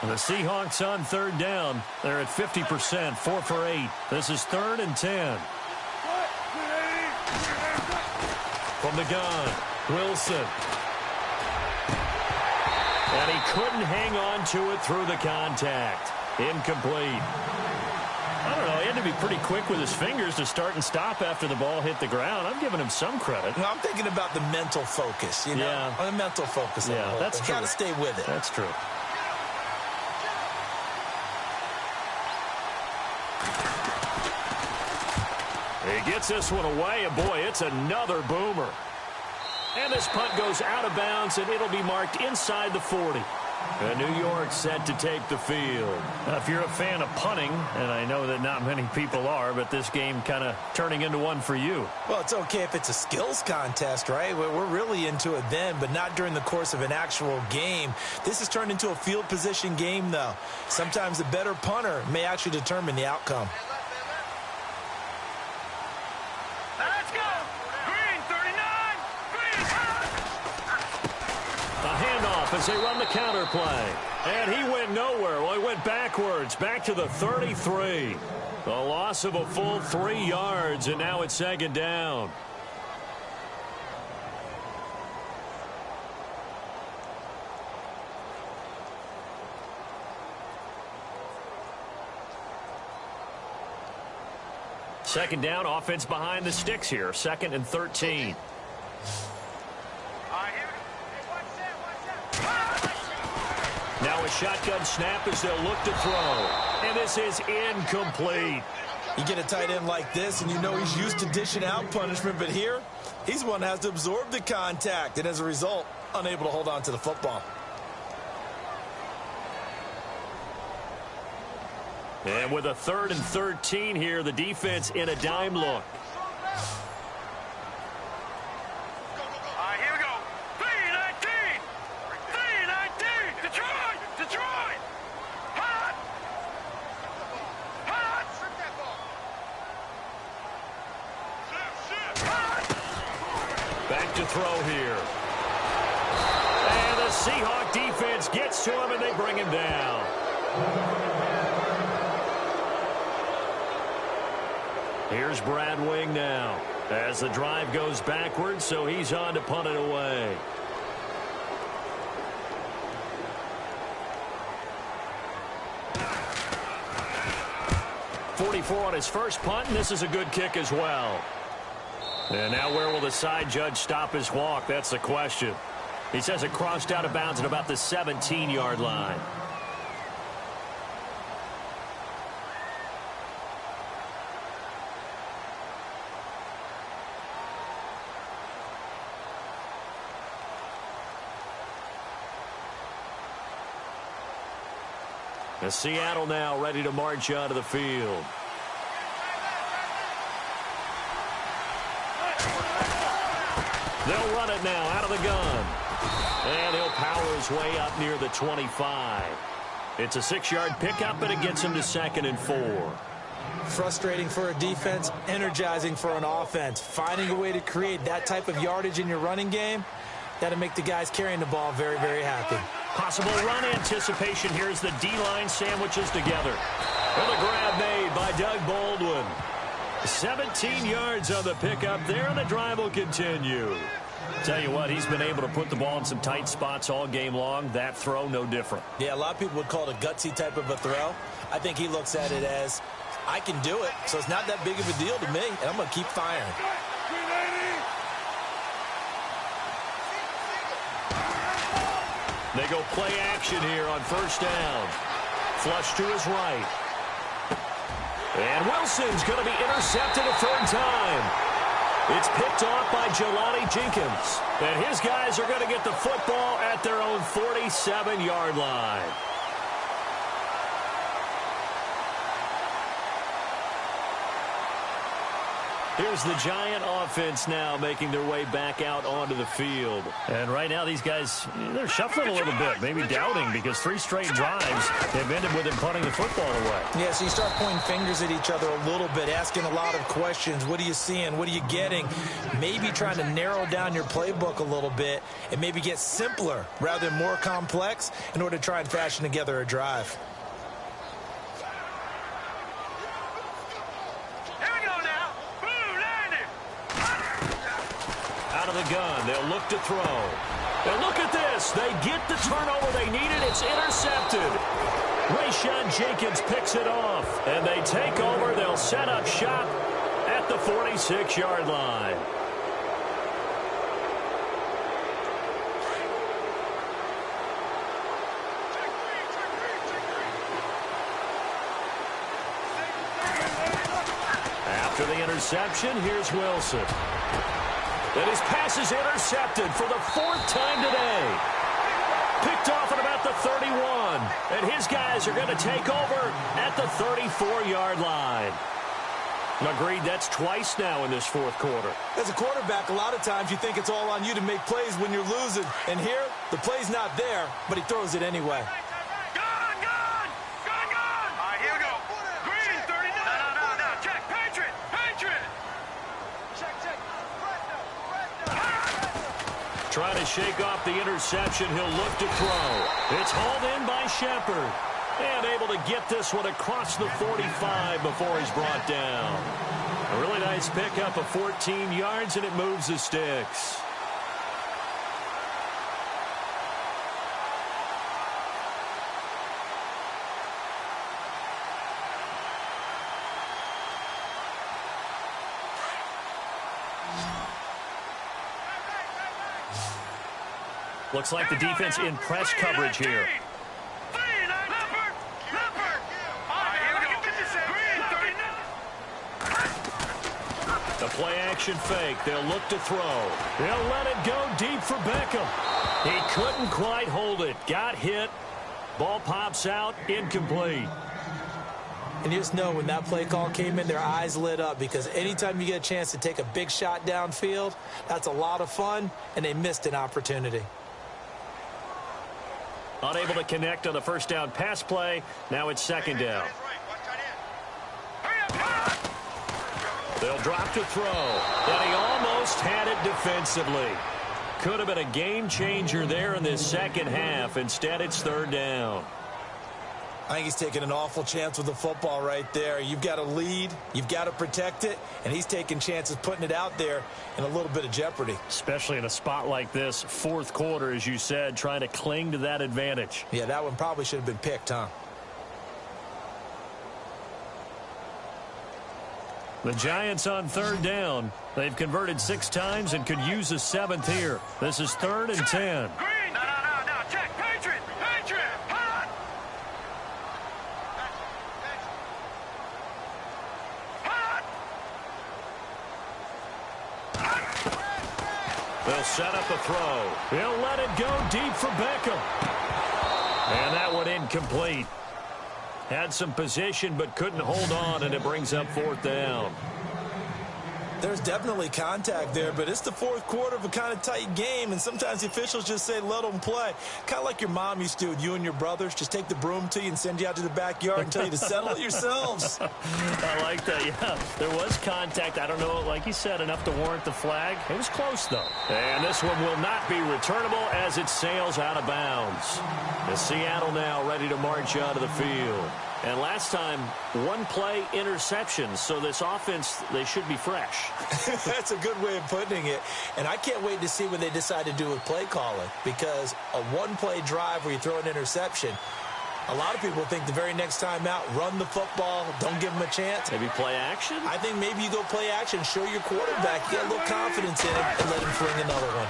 The Seahawks on 3rd down. They're at 50%, 4 for 8. This is 3rd and 10. From the gun, Wilson. And he couldn't hang on to it through the contact. Incomplete. I don't know, he had to be pretty quick with his fingers to start and stop after the ball hit the ground. I'm giving him some credit. Well, I'm thinking about the mental focus, you know? Yeah. The mental focus. Yeah, that's true. Got to stay with it. That's true. He gets this one away, and boy, it's another boomer. And this punt goes out of bounds, and it'll be marked inside the 40. And New York set to take the field. Now, if you're a fan of punting, and I know that not many people are, but this game kind of turning into one for you. Well, it's okay if it's a skills contest, right? We're really into it then, but not during the course of an actual game. This has turned into a field position game, though. Sometimes the better punter may actually determine the outcome. Let's go! Green, 39! Green! A handoff as they run the counter play. And he went nowhere. Well, he went backwards, back to the 33. A loss of a full 3 yards, and now it's 2nd down. second down, offense behind the sticks here. 2nd and 13. Now a shotgun snap as they'll look to throw. And this is incomplete. You get a tight end like this, and you know he's used to dishing out punishment, but here, he's one that has to absorb the contact, and as a result, unable to hold on to the football. And with a 3rd and 13 here, the defense in a dime look. Here we go. 3-19. 3-19. Detroit. Detroit. Hot. Hot. Back to throw here. And the Seahawk defense gets to him, and they bring him down. Here's Brad Wing now as the drive goes backwards, so he's on to punt it away. .44 on his first punt, and this is a good kick as well. And now where will the side judge stop his walk? That's the question. He says it crossed out of bounds at about the 17-yard line. And Seattle now ready to march onto the field. They'll run it now out of the gun. And he'll power his way up near the 25. It's a 6-yard pickup, but it gets him to 2nd and 4. Frustrating for a defense, energizing for an offense. Finding a way to create that type of yardage in your running game, that'll make the guys carrying the ball very, very happy. Possible run anticipation. Here's the D-line sandwiches together. And the grab made by Doug Baldwin. 17 yards on the pickup there, and the drive will continue. Tell you what, he's been able to put the ball in some tight spots all game long. That throw, no different. Yeah, a lot of people would call it a gutsy type of a throw. I think he looks at it as, I can do it, so it's not that big of a deal to me, and I'm going to keep firing. They go play action here on first down. Flush to his right. And Wilson's going to be intercepted a 3rd time. It's picked off by Jelani Jenkins. And his guys are going to get the football at their own 47-yard line. Here's the Giant offense now making their way back out onto the field. And right now these guys, they're shuffling a little bit, maybe doubting, because 3 straight drives have ended with them punting the football away. Yeah, so you start pointing fingers at each other a little bit, asking a lot of questions. What are you seeing? What are you getting? Maybe trying to narrow down your playbook a little bit and maybe get simpler rather than more complex in order to try and fashion together a drive. The gun. They'll look to throw. And look at this. They get the turnover they needed. It's intercepted. Rayshawn Jenkins picks it off. And they take over. They'll set up shop at the 46-yard line. After the interception, here's Wilson. And his pass is intercepted for the 4th time today. Picked off at about the 31. And his guys are going to take over at the 34-yard line. Agreed, that's twice now in this 4th quarter. As a quarterback, a lot of times you think it's all on you to make plays when you're losing. And here, the play's not there, but he throws it anyway. Trying to shake off the interception. He'll look to throw. It's hauled in by Shepard. And able to get this one across the 45 before he's brought down. A really nice pickup of 14 yards, and it moves the sticks. Looks like the defense in press coverage here. The play-action fake. They'll look to throw. They'll let it go deep for Beckham. He couldn't quite hold it. Got hit. Ball pops out. Incomplete. And you just know when that play call came in, their eyes lit up, because anytime you get a chance to take a big shot downfield, that's a lot of fun, and they missed an opportunity. Unable to connect on the first down pass play. Now it's second down. They'll drop to throw. And he almost had it defensively. Could have been a game changer there in this second half. Instead, it's third down. I think he's taking an awful chance with the football right there. You've got to lead, you've got to protect it, and he's taking chances putting it out there in a little bit of jeopardy. Especially in a spot like this, fourth quarter, as you said, trying to cling to that advantage. Yeah, that one probably should have been picked, huh? The Giants on third down. They've converted 6 times and could use a 7th here. This is 3rd and 10. They'll set up a throw. He'll let it go deep for Beckham. And that one incomplete. Had some position but couldn't hold on, and it brings up 4th down. There's definitely contact there, but it's the fourth quarter of a kind of tight game, and sometimes the officials just say, let them play. Kind of like your mom used to with you and your brothers. Just take the broom to you and send you out to the backyard and tell you to settle it yourselves. I like that, yeah. There was contact. I don't know, like you said, enough to warrant the flag. It was close, though. And this one will not be returnable as it sails out of bounds. The Seattle now ready to march out of the field. And last time, 1 play interception, so this offense, they should be fresh. That's a good way of putting it. And I can't wait to see what they decide to do with play calling, because a 1-play drive where you throw an interception, a lot of people think the very next time out, run the football, don't give them a chance. Maybe play action? I think maybe you go play action, show your quarterback, you got a little confidence in him, and let him fling another one.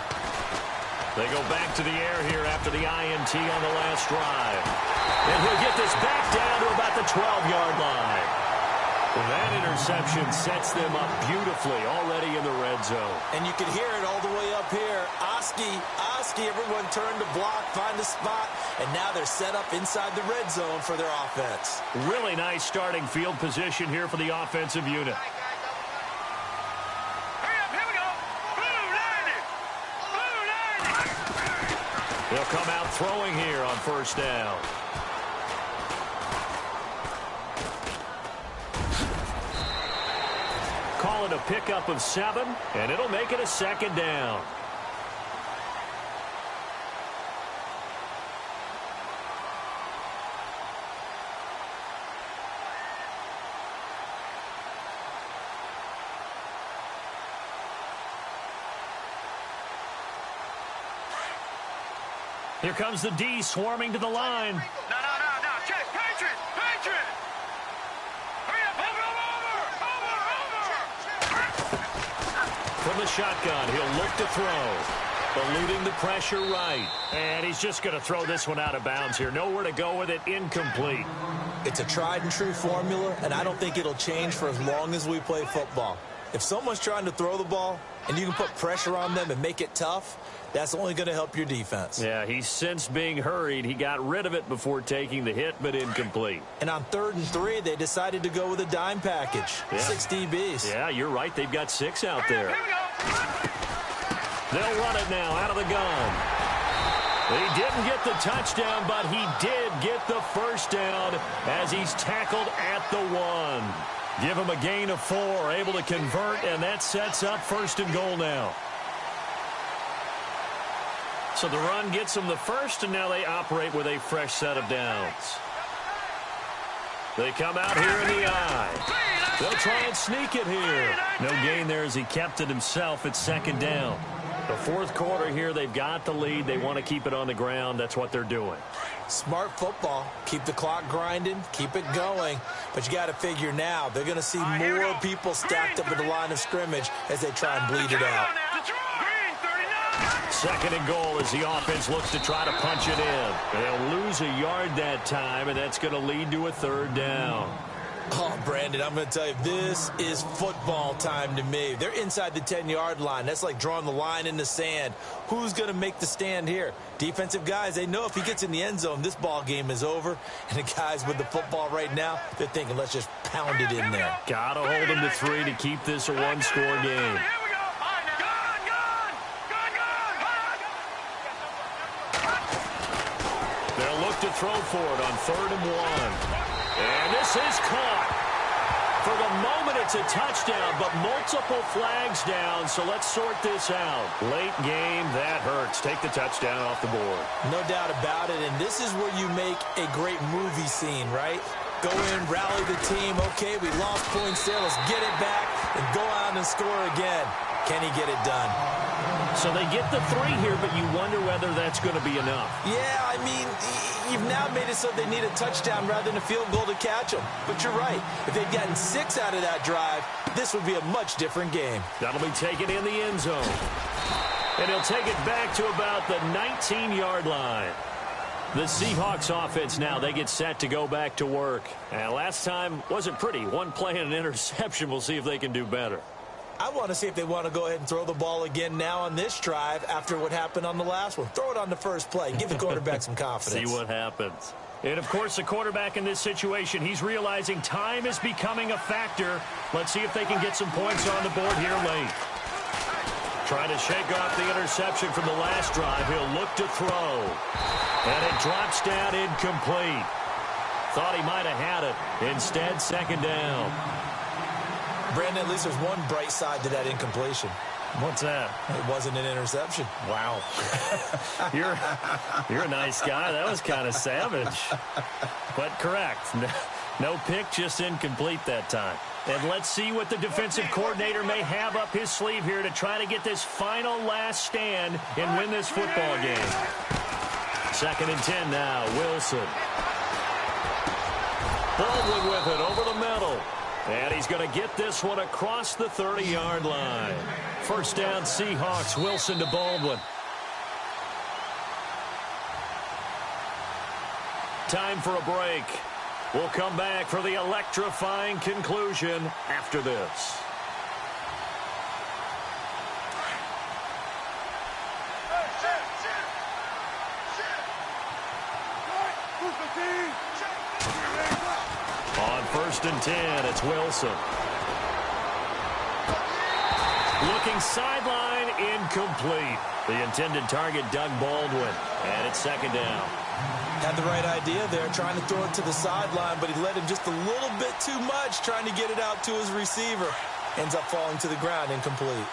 They go back to the air here after the INT on the last drive. And he'll get this back down to about the 12-yard line. That interception sets them up beautifully already in the red zone. And you can hear it all the way up here. Oski, everyone turned to block, find a spot, and now they're set up inside the red zone for their offense. Really nice starting field position here for the offensive unit. They'll come out throwing here on first down. Call it a pickup of 7, and it'll make it a second down. Here comes the D swarming to the line. No. Check. Patriot. Hurry up. Over. From the shotgun, he'll look to throw. Eluding the pressure right. And he's just going to throw this one out of bounds here. Nowhere to go with it. Incomplete. It's a tried and true formula, and I don't think it'll change for as long as we play football. If someone's trying to throw the ball and you can put pressure on them and make it tough, that's only going to help your defense. Yeah, he's since being hurried. He got rid of it before taking the hit, but incomplete. And on 3rd and 3, they decided to go with a dime package. Yeah. 6 DBs. Yeah, you're right. They've got 6 out there. They'll run it now out of the gun. He didn't get the touchdown, but he did get the first down as he's tackled at the 1. Give him a gain of 4, able to convert, and that sets up 1st and goal now. So the run gets them the first, and now they operate with a fresh set of downs. They come out here in the eye. They'll try and sneak it here. No gain there as he kept it himself. It's 2nd down. The 4th quarter here, they've got the lead. They want to keep it on the ground. That's what they're doing. Smart football. Keep the clock grinding. Keep it going. But you got to figure now, they're going to see more people stacked up at the line of scrimmage as they try and bleed it out. Second and goal as the offense looks to try to punch it in. They'll lose a yard that time, and that's going to lead to a third down. Oh, Brandon, I'm going to tell you, this is football time to me. They're inside the 10-yard line. That's like drawing the line in the sand. Who's going to make the stand here? Defensive guys, they know if he gets in the end zone, this ball game is over. And the guys with the football right now, they're thinking, let's just pound it in there. Got to hold them to 3 to keep this a one-score game. They'll look to throw for it on 3rd and 1. And this is caught. For the moment, it's a touchdown, but multiple flags down, so let's sort this out. Late game, that hurts. Take the touchdown off the board. No doubt about it, and this is where you make a great movie scene, right? Go in, rally the team. Okay, we lost points there. Let's get it back and go out and score again. Can he get it done? So they get the 3 here, but you wonder whether that's going to be enough. Yeah, I mean, you've now made it so they need a touchdown rather than a field goal to catch them. But you're right. If they'd gotten 6 out of that drive, this would be a much different game. That'll be taken in the end zone. And he'll take it back to about the 19-yard line. The Seahawks offense now, they get set to go back to work. And last time wasn't pretty. One play and an interception. We'll see if they can do better. I want to see if they want to go ahead and throw the ball again now on this drive after what happened on the last one. Throw it on the first play. Give the quarterback some confidence. See what happens. And, of course, the quarterback in this situation, he's realizing time is becoming a factor. Let's see if they can get some points on the board here late. Trying to shake off the interception from the last drive. He'll look to throw. And it drops down incomplete. Thought he might have had it. Instead, second down. Brandon, at least there's one bright side to that incompletion. What's that? It wasn't an interception. Wow. You're a nice guy. That was kind of savage. But correct. No pick, just incomplete that time. And let's see what the defensive coordinator may have up his sleeve here to try to get this final last stand and win this football game. 2nd and 10 now. Wilson. Baldwin with it over the middle. And he's going to get this one across the 30-yard line. First down, Seahawks. Wilson to Baldwin. Time for a break. We'll come back for the electrifying conclusion after this. On 1st and 10, it's Wilson. Looking sideline, incomplete. The intended target, Doug Baldwin. And it's 2nd down. Had the right idea there, trying to throw it to the sideline, but he led him just a little bit too much, trying to get it out to his receiver. Ends up falling to the ground, incomplete.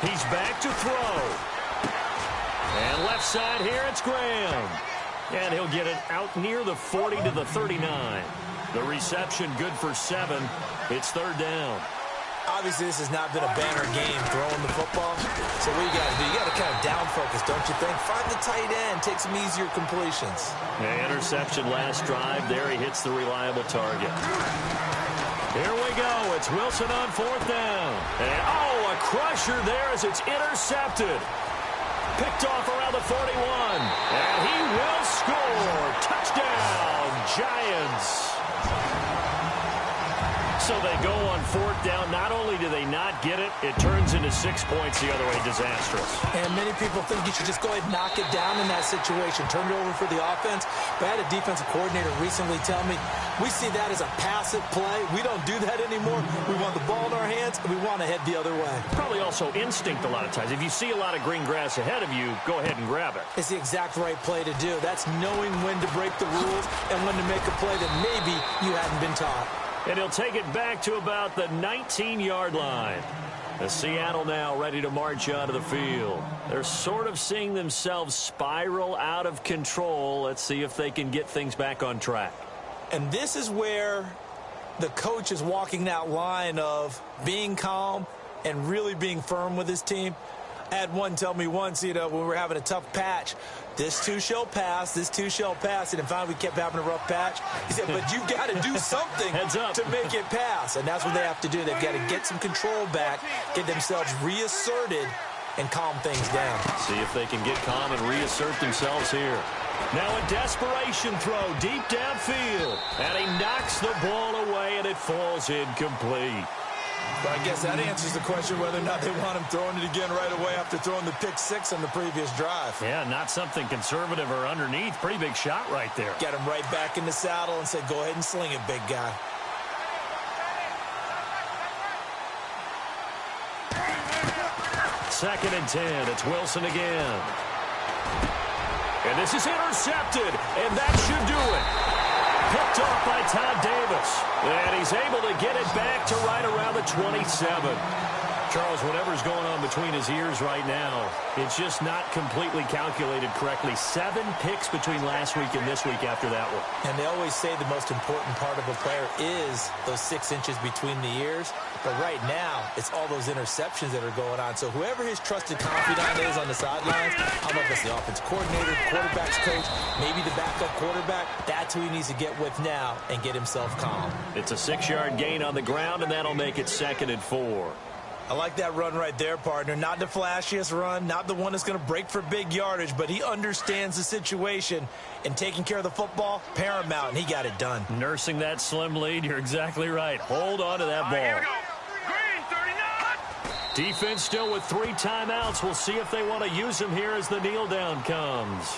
He's back to throw. And left side here, it's Graham. And he'll get it out near the 40 to the 39. The reception good for 7. It's 3rd down. Obviously, this has not been a banner game throwing the football. So what you got to do, you got to kind of down focus, don't you think? Find the tight end, take some easier completions. Yeah, interception last drive. There he hits the reliable target. Here we go. It's Wilson on 4th down. And, a crusher there as it's intercepted. Picked off around the 41. And he will score. Touchdown, Giants. So they go on 4th down. Not only do they not get it, it turns into 6 points the other way. Disastrous. And many people think you should just go ahead and knock it down in that situation. Turn it over for the offense. But I had a defensive coordinator recently tell me, we see that as a passive play. We don't do that anymore. We want the ball in our hands, and we want to head the other way. Probably also instinct a lot of times. If you see a lot of green grass ahead of you, go ahead and grab it. It's the exact right play to do. That's knowing when to break the rules and when to make a play that maybe you hadn't been taught. And he'll take it back to about the 19-yard line. The Seattle now ready to march onto the field. They're sort of seeing themselves spiral out of control. Let's see if they can get things back on track. And this is where the coach is walking that line of being calm and really being firm with his team. I had one tell me once, when we were having a tough patch, this too shall pass, this too shall pass. And finally we kept having a rough patch. He said, but you've got to do something to make it pass. And that's what they have to do. They've got to get some control back, get themselves reasserted, and calm things down. See if they can get calm and reassert themselves here. Now a desperation throw deep downfield. And he knocks the ball away, and it falls incomplete. But I guess that answers the question whether or not they want him throwing it again right away after throwing the pick six on the previous drive. Yeah, not something conservative or underneath. Pretty big shot right there. Get him right back in the saddle and say, go ahead and sling it, big guy. Second and 10. It's Wilson again. And this is intercepted, and that should do it. Picked off by Todd Davis. And he's able to get it back to right around the 27. Charles, whatever's going on between his ears right now, it's just not completely calculated correctly. 7 picks between last week and this week after that one. And they always say the most important part of a player is those 6 inches between the ears. But right now, it's all those interceptions that are going on. So whoever his trusted confidant is on the sidelines, I don't know if it's the offense coordinator, quarterback's coach, maybe the backup quarterback, that's who he needs to get with now and get himself calm. It's a 6-yard gain on the ground, and that'll make it 2nd and 4. I like that run right there, partner. Not the flashiest run, not the one that's going to break for big yardage, but he understands the situation, and taking care of the football, paramount, and he got it done. Nursing that slim lead, you're exactly right. Hold on to that ball. Here we go. Green, 39. Defense still with 3 timeouts. We'll see if they want to use them here as the kneel down comes.